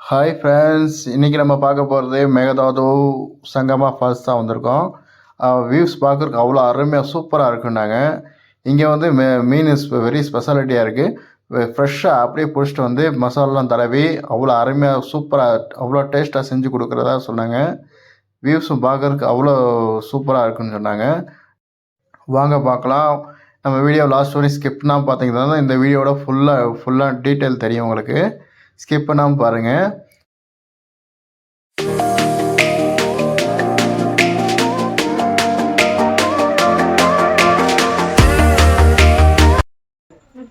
Hi friends, இன்றைக்கி நம்ம பார்க்க போகிறது மேகதாது சங்கமா ஃபால்ஸ் தான் வந்திருக்கோம். வியூஸ் பார்க்குறதுக்கு அவ்வளோ அருமையாக சூப்பராக இருக்குன்னாங்க. இங்கே வந்து மீன் வெரி ஸ்பெஷாலிட்டியாக இருக்குது. ஃப்ரெஷ்ஷாக அப்படியே பிடிச்சிட்டு வந்து மசாலாலாம் தடவி அவ்வளோ அருமையாக சூப்பராக அவ்வளோ டேஸ்ட்டாக செஞ்சு கொடுக்குறதா சொன்னாங்க. வியூஸும் பார்க்குறதுக்கு அவ்வளோ சூப்பராக இருக்குன்னு சொன்னாங்க. வாங்க பார்க்கலாம். நம்ம வீடியோ லாஸ்ட் வரையும் ஸ்கிப் பண்ணாமல் பார்த்தீங்கன்னா இந்த வீடியோட ஃபுல்லாக டீட்டெயில் தெரியும் உங்களுக்கு. ஸ்கிப் பண்ணாமல் பாருங்கள்.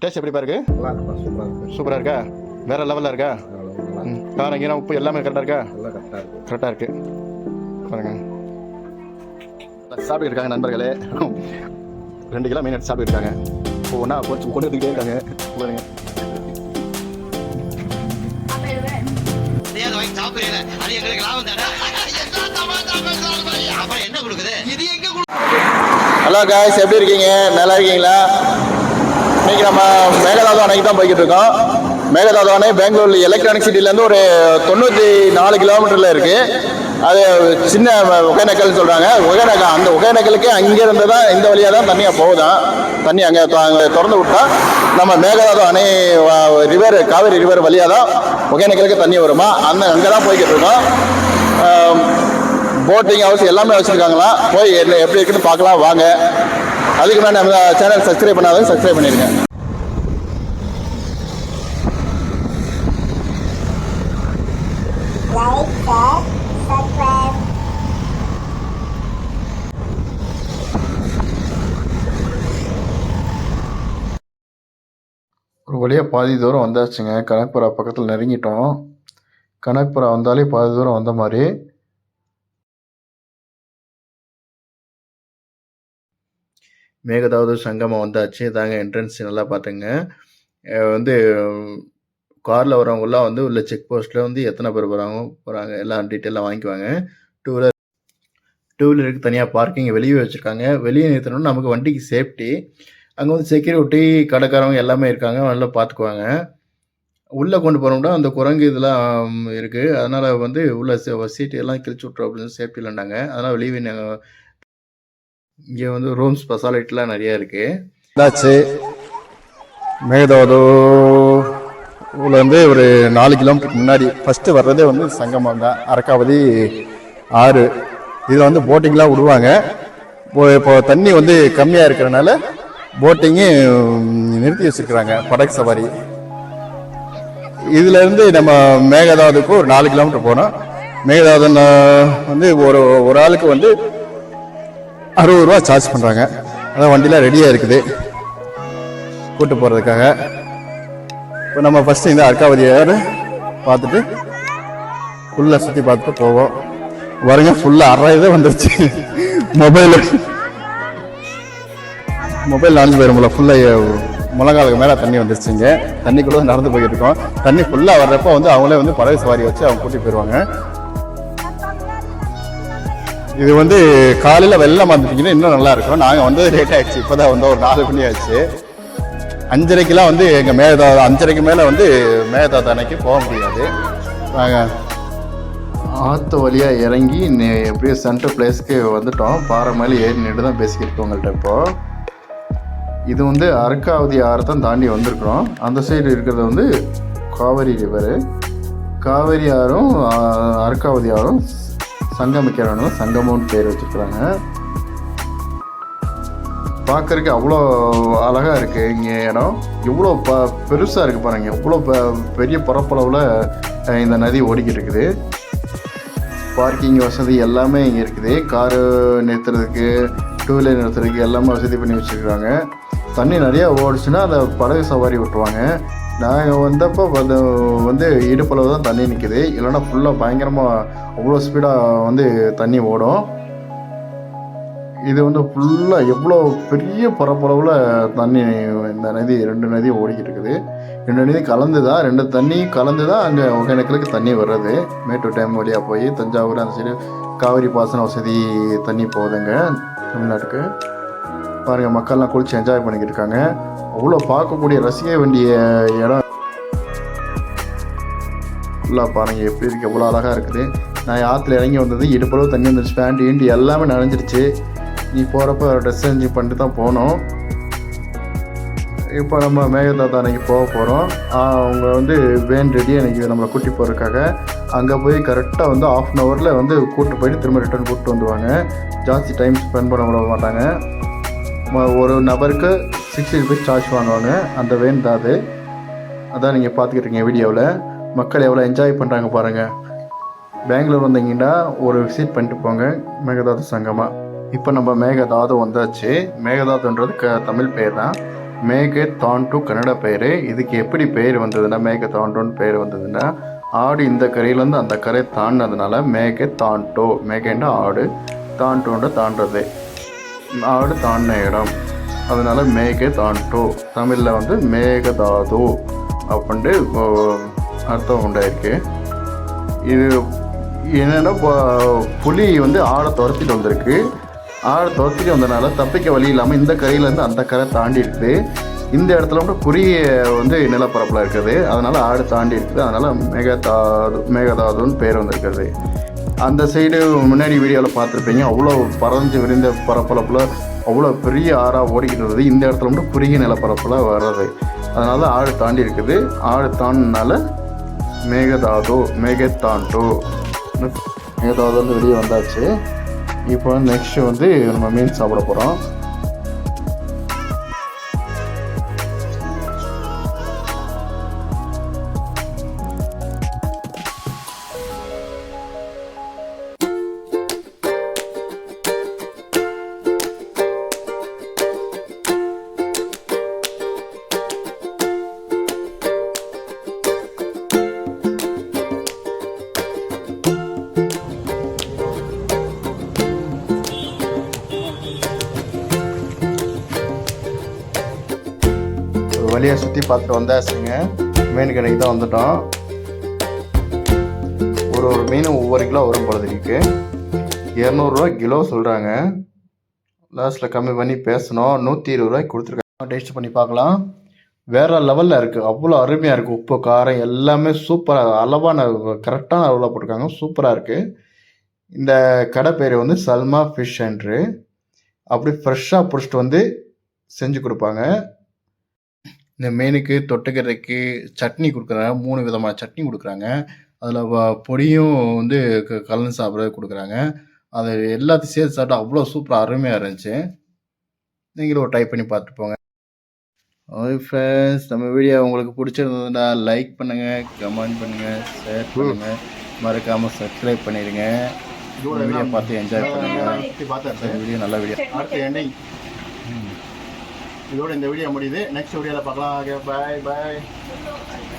டேஸ்ட் எப்படி பாருங்க? சூப்பராக இருக்கா? வேறு லெவலில் இருக்கா? காரம் கீரம் உப்பு எல்லாமே கரெக்டாக இருக்கா? கரெக்டாக இருக்கு பாருங்க. சாப்பிட்டு இருக்காங்க நண்பர்களே. 2 கிலோ மீன் எடுத்து சாப்பிட்டு இருக்காங்க. ஒன்றா கொஞ்சம் கொண்டு வந்துக்கிட்டே இருக்காங்க பாருங்க. ஹலோ காய்ஸ், எப்படி இருக்கீங்க? நல்லா இருக்கீங்களா? இன்னைக்கு நம்ம மேகதாது அணைக்கு தான் போய்கிட்டு இருக்கோம். மேகதாது அணை பெங்களூர் எலக்ட்ரானிக் சிட்டிலேருந்து ஒரு 94 கிலோமீட்டரில் இருக்குது. அது சின்ன ஒகேனக்கல்னு சொல்கிறாங்க. அந்த ஒகேனக்கலுக்கு அங்கேருந்து தான் இந்த வழியாக தான் தண்ணியாக போகுதான். தண்ணி அங்கே திறந்து விட்டா நம்ம மேகதாது அணை ரிவர் காவேரி ரிவர் வழியாக தான் ஒகேனக்கலுக்கு தண்ணி வருமா. அங்கே தான் போய்கிட்டு இருக்கோம். போட்டிங் ஹவுஸ் எல்லாமே வச்சுருக்காங்களா. போய் எப்படி இருக்குன்னு பார்க்கலாம் வாங்க. அதுக்கு மேலே நம்ம சேனல் சப்ஸ்கிரைப் பண்ணாதான் சப்ஸ்கிரைப் பண்ணிடுங்க. ஒரு வழியாக பாதி தூரம் வந்தாச்சுங்க. கனக்புரா பக்கத்தில் நெருங்கிட்டோம். கனக்புரா வந்தாலே பாதி தூரம் வந்த மாதிரி. மேகதாது சங்கமம் வந்தாச்சு. இதாங்க என்ட்ரன்ஸ். நல்லா பார்த்துங்க. வந்து காரில் வரவங்களாம் வந்து உள்ள செக் போஸ்ட்டில் வந்து எத்தனை பேர் போகிறாங்க எல்லாம் டீட்டெயிலாக வாங்கிக்குவாங்க. டூ வீலருக்கு தனியாக பார்க்கிங் வெளியே வச்சுருக்காங்க. வெளியே நிறுத்தணும்னா நமக்கு வண்டிக்கு சேஃப்டி. அங்கே வந்து செக்யூரிட்டி கடைக்காரவங்க எல்லாமே இருக்காங்க. நல்லா பார்த்துக்குவாங்க. உள்ளே கொண்டு போனோம்னா அந்த குரங்கு இதெல்லாம் இருக்குது. அதனால் வந்து உள்ள சீட்டு எல்லாம் கிழிச்சு விட்றோம் அப்படின்னு சேஃப்டி இல்லைண்டாங்க. அதனால் வெளியே நாங்கள் இங்கே வந்து ரூம் ஸ்பெஷாலிட்டிலாம் நிறையா இருக்குது. மேகதாது வந்து ஒரு 4 கிலோமீட்டருக்கு முன்னாடி ஃபஸ்ட்டு வர்றதே வந்து சங்கமம் தான். அரக்காவதி ஆறு. இதில் வந்து போட்டிங்லாம் விடுவாங்க. இப்போ தண்ணி வந்து கம்மியாக இருக்கிறனால போட்டிங்கு நிறுத்தி வச்சுருக்குறாங்க. படகு சவாரி. இதுலேருந்து நம்ம மேகதாதுக்கு ஒரு 4 கிலோமீட்டர் போனோம். மேகதாது வந்து ஒரு ஆளுக்கு வந்து 60 ரூபா சார்ஜ் பண்ணுறாங்க. அதான் வண்டிலாம் ரெடியாக இருக்குது கூட்டு போகிறதுக்காக. இப்போ நம்ம ஃபஸ்ட்டு இந்த அர்க்காவதியார் பார்த்துட்டு ஃபுல்லாக சுற்றி பார்த்துட்டு போவோம். வருங்க ஃபுல்லாக அரையதே வந்துருச்சு. மொபைல் நாலு போயிரும்ல. ஃபுல்லாக முழங்காலுக்கு மேலே தண்ணி வந்துருச்சுங்க. தண்ணிக்குள்ளே நடந்து போய்கிட்டு இருக்கோம். தண்ணி ஃபுல்லாக வர்றப்போ வந்து அவங்களே வந்து படகு சவாரி வச்சு அவங்க கூட்டி போயிடுவாங்க. இது வந்து காலையில் வெள்ளம் வந்துட்டீங்கன்னா இன்னும் நல்லா இருக்கும். நாங்கள் வந்து லேட் ஆகிடுச்சு. இப்போ தான் வந்து ஒரு 4 மணி ஆயிடுச்சு. 5:30க்கெலாம் வந்து எங்கள் மேகதாது 5:30க்கு மேலே வந்து மேகதாது அணைக்கு போக முடியாது. நாங்கள் ஆற்று வழியாக இறங்கி எப்படியும் சென்ட்ரல் பிளேஸ்க்கு வந்துட்டோம். பாறை மேலே ஏறி நின்று தான் பேசிக்கிட்டு உங்கள்கிட்ட. இப்போது இது வந்து அரக்காவதி ஆறு தான் தாண்டி வந்திருக்கிறோம். அந்த சைடு இருக்கிறது வந்து காவேரி ரிவரு. காவேரி ஆறும் அரக்காவதி ஆறும் சங்கமிக்கிறானு சங்கமம்னு பேர் வச்சுருக்குறாங்க. பார்க்குறதுக்கு அவ்வளோ அழகாக இருக்குது. இங்கே இடம் எவ்வளோ பெருசாக இருக்குது பாருங்கள். எவ்வளோ பெரிய பரப்பளவில் இந்த நதி ஓடிக்கிட்டு இருக்குது. பார்க்கிங் வசதி எல்லாமே இங்கே இருக்குது. காரு நிறுத்துறதுக்கு, டூ வீலர் நிறுத்துறதுக்கு எல்லாமே வசதி பண்ணி வச்சுருக்காங்க. தண்ணி நிறையா ஓடிச்சுன்னா அதை படகு சவாரி விட்டுருவாங்க. நாங்கள் வந்தப்போ வந்து இடுப்பளவு தான் தண்ணி நிற்கிது. இல்லைன்னா ஃபுல்லாக பயங்கரமாக அவ்வளோ ஸ்பீடாக வந்து தண்ணி ஓடும். இது வந்து ஃபுல்லாக எவ்வளோ பெரிய பரப்பளவில் தண்ணி இந்த நதி 2 நதி ஓடிக்கிட்டு இருக்குது. 2 நதி கலந்து தான் 2 தண்ணி கலந்து தான் அங்கே ஒகேனக்கலுக்கு தண்ணி வர்றது. மேட்டூர் டேம் வழியாக போய் தஞ்சாவூர் அந்த சைடு காவிரி பாசன வசதி தண்ணி போகுதுங்க தமிழ்நாட்டுக்கு. பாருங்கள், மக்கள்லாம் குளிச்சு என்ஜாய் பண்ணிக்கிட்டு இருக்காங்க. அவ்வளோ பார்க்கக்கூடிய ரசிக்க வேண்டிய இடம். ஃபுல்லாக பாருங்கள் எப்படி இருக்குது, எவ்வளோ அழகாக இருக்குது. நான் ஆற்றுல இறங்கி வந்தது இடுப்பளவு தண்ணி வந்துருச்சு, பேண்ட் ஈண்டி எல்லாமே நனைஞ்சிருச்சு. நீ போகிறப்ப ட்ரெஸ் சேஞ்ச் பண்ணிட்டு தான் போனோம். இப்போ நம்ம மேகதாது அன்றைக்கி போக போகிறோம். அவங்க வந்து வேன் ரெடியாக இன்றைக்கி நம்மளை கூட்டி போகிறதுக்காக. அங்கே போய் கரெக்டாக வந்து 1/2 ஹவரில் வந்து கூப்பிட்டு போயிட்டு திரும்ப ரிட்டர்ன் கூப்பிட்டு வந்துடுவாங்க. ஜாஸ்தி டைம் ஸ்பெண்ட் பண்ண விட மாட்டாங்க. ஒரு நபருக்கு 60 ருபீஸ் சார்ஜ் வாங்குவாங்க. அந்த வேன் தான் அது. அதான் நீங்கள் பார்த்துக்கிட்டீங்க வீடியோவில். மக்கள் எவ்வளோ என்ஜாய் பண்ணுறாங்க பாருங்கள். பெங்களூர் வந்தீங்கன்னா ஒரு விசிட் பண்ணிட்டு போங்க மேகதாது சங்கமா. இப்போ நம்ம மேகதாது வந்தாச்சு. மேகதாதுன்றது தமிழ் பேர் தான். மேகதாண்டு கன்னட பேர். இதுக்கு எப்படி பேர் வந்ததுன்னா, மேகதாண்டுன்னு பேர் வந்ததுன்னா, ஆடு இந்த கரையிலேருந்து அந்த கரை தாண்டினதுனால மேகதாண்டோ. மேகண்டா ஆடு, தாண்டோண்ட தாண்டது, ஆடு தாண்டின இடம், அதனால மேகதாண்டோ. தமிழில் வந்து மேகதாது அப்படின்ட்டு அர்த்தம் உண்டாயிருக்கு. இது என்னென்னா, புலி வந்து ஆடை துரத்திட்டு வந்திருக்கு. ஆடை துரத்திட்டு வந்ததுனால தப்பிக்க வழி இல்லாமல் இந்த கரையிலேருந்து அந்த கரை தாண்டி இருக்குது. இந்த இடத்துல மட்டும் குறுகிய வந்து நிலப்பரப்பில் இருக்குது, அதனால் ஆடு தாண்டி இருக்குது. அதனால் மேகதாதுன்னு பேர் வந்திருக்குது. அந்த சைடு முன்னாடி வீடியோவில் பார்த்துருப்பீங்க, அவ்வளோ பறந்து விரிந்த பரப்பரப்பில் அவ்வளோ பெரிய ஆறாக ஓடிக்கிட்டு இருக்குது. இந்த இடத்துல மட்டும் குறுகிய நிலப்பரப்பில் வர்றது, அதனால் ஆடு தாண்டி இருக்குது. ஆடு தாண்டினால மேகதாது, மேகதாண்டு. மேகதாது வந்து வெளியே வந்தாச்சு. இப்போ நெக்ஸ்ட்டு வந்து நம்ம மீன் சாப்பிட போகிறோம். வழியாக சுற்றி பார்த்துட்டு வந்தாச்சுங்க. மீன் கடைக்கு தான் வந்துட்டோம். ஒரு மீன் ஒவ்வொரு கிலோ வரும் பொழுதுக்கு 200 ரூபா கிலோ சொல்கிறாங்க. லாஸ்ட்டில் கம்மி பண்ணி பேசணும். 120 ரூபாய்க்கு கொடுத்துருக்காங்க. டேஸ்ட் பண்ணி பார்க்கலாம். வேறு லெவலில் இருக்குது, அவ்வளோ அருமையாக இருக்குது. உப்பு காரம் எல்லாமே சூப்பராக அளவான கரெக்டான அளவில் போட்டிருக்காங்க. சூப்பராக இருக்குது. இந்த கடை பேர் வந்து சல்மா ஃபிஷ் சென்ட்ரு. அப்படி ஃப்ரெஷ்ஷாக பிடிச்சிட்டு வந்து செஞ்சு கொடுப்பாங்க. இந்த மீனுக்கு தொட்டுக்கிறதுக்கு சட்னி கொடுக்குறாங்க. 3 விதமான சட்னி கொடுக்குறாங்க. அதில் பொடியும் வந்து கலந்து சாப்பிட்றது கொடுக்குறாங்க. அது எல்லாத்தையும் சேர்த்து சாப்பிட்டா அவ்வளோ சூப்பராக அருமையாக இருந்துச்சு. நீங்களும் ட்ரை பண்ணி பார்த்துட்டு போங்க. ஓகே ஃப்ரெண்ட்ஸ், நம்ம வீடியோ உங்களுக்கு பிடிச்சிருந்ததுன்னா லைக் பண்ணுங்கள், கமெண்ட் பண்ணுங்கள், ஷேர் பண்ணுங்கள், மறக்காமல் சப்ஸ்கிரைப் பண்ணிடுங்க. வீடியோ பார்த்து என்ஜாய் பண்ணுங்கள். வீடியோ நல்ல வீடியோ. அடுத்த எண்டிங் இதோட இந்த வீடியோ முடியுது. நெக்ஸ்ட் வீடியோவில் பார்க்கலாம். பாய் பாய்.